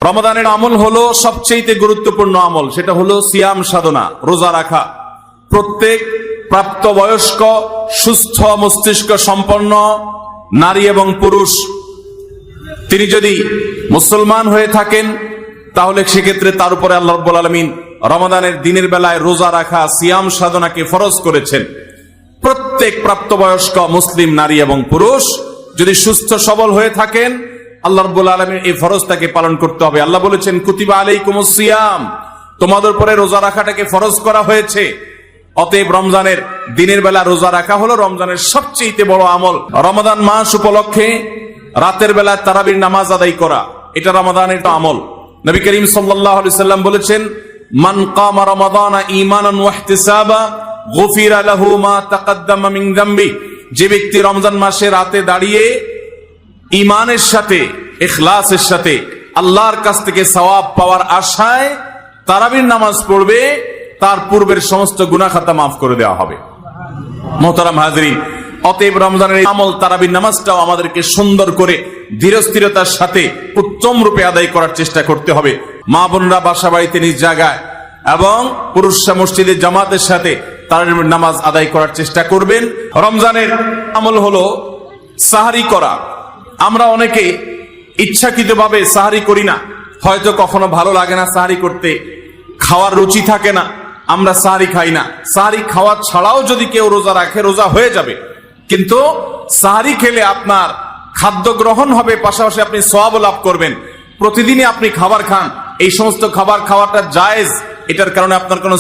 রমাদানের আমল হলো সবচেয়ে গুরুত্বপূর্ণ আমল, সেটা হলো সিয়াম সাধনা, রোজা রাখা। প্রত্যেক প্রাপ্তবয়স্ক সুস্থ মস্তিষ্ক সম্পন্ন নারী এবং পুরুষ তিনি যদি মুসলমান হয়ে থাকেন তাহলে সেক্ষেত্রে তার উপরে আল্লাহ রাব্বুল আলামিন রমাদানের দিনের বেলায় রোজা রাখা, সিয়াম সাধনাকে ফরজ করেছেন। প্রত্যেক প্রাপ্তবয়স্ক মুসলিম নারী এবং পুরুষ যদি সুস্থ সবল হয়ে থাকেন আল্লাহ রাব্বুল আলামিন এই ফরজটাকে পালন করতে হবে। আল্লাহ বলেছেন কুতিবা আলাইকুমুস সিয়াম, তোমাদের উপরে রোজা রাখাটাকে ফরজ করা হয়েছে। অতএব রমজানের দিনের বেলা রোজা রাখা হলো রমজানের সবচেয়ে বড় আমল। রমাদান মাস উপলক্ষে রাতের বেলা তারাবির নামাজ আদায় করা, এটা রমাদানের আমল। নবী করিম সাল্লাল্লাহু আলাইহি সাল্লাম বলেছেন মান কামা রমাদানা ঈমানান ওয়া ইহতিসাবা গুফিরা লাহু মা তাকাদ্দামা মিন যামবি, যে ব্যক্তি রমজান মাসে রাতে দাঁড়িয়ে ঈমানের সাথে ইখলাসের সাথে আল্লাহর কাছ থেকে সওয়াব পাওয়ার আশায় তারাবির নামাজ পড়বে তার পূর্বের সমস্ত গুনাহ খাতা মাফ করে দেওয়া হবে। মোহতারাম হাজরিন, অতএব রমজানের আমল তারাবির নামাজটাও আমাদেরকে সুন্দর করে ধীরস্থিরতার সাথে উত্তম রূপে আদায় করার চেষ্টা করতে হবে। মা বোনরা বাসা বাড়িতে নিজ জায়গায় এবং পুরুষরা মসজিদে জামাতের সাথে তারাবির নামাজ আদায় করার চেষ্টা করবেন। রমজানের আমল হলো সাহারি করা। আমরা অনেকে ইচ্ছাকৃতভাবে সাহারি করি না, হয়তো কখনো ভালো লাগে না সাহারি করতে, খাওয়ার রুচি থাকে না, আমরা সাহারি খাই না। সাহারি খাওয়া ছাড়াও যদি কেউ রোজা রাখে রোজা হয়ে যাবে, কিন্তু সাহারি খেলে আপনার খাদ্য গ্রহণ হবে, পাশাপাশি আপনি সওয়াব লাভ করবেন। প্রতিদিনই আপনি খাবার খান, এই সমস্ত খাবার খাওয়াটা জায়েজ, এটার কারণে আপনার কোনো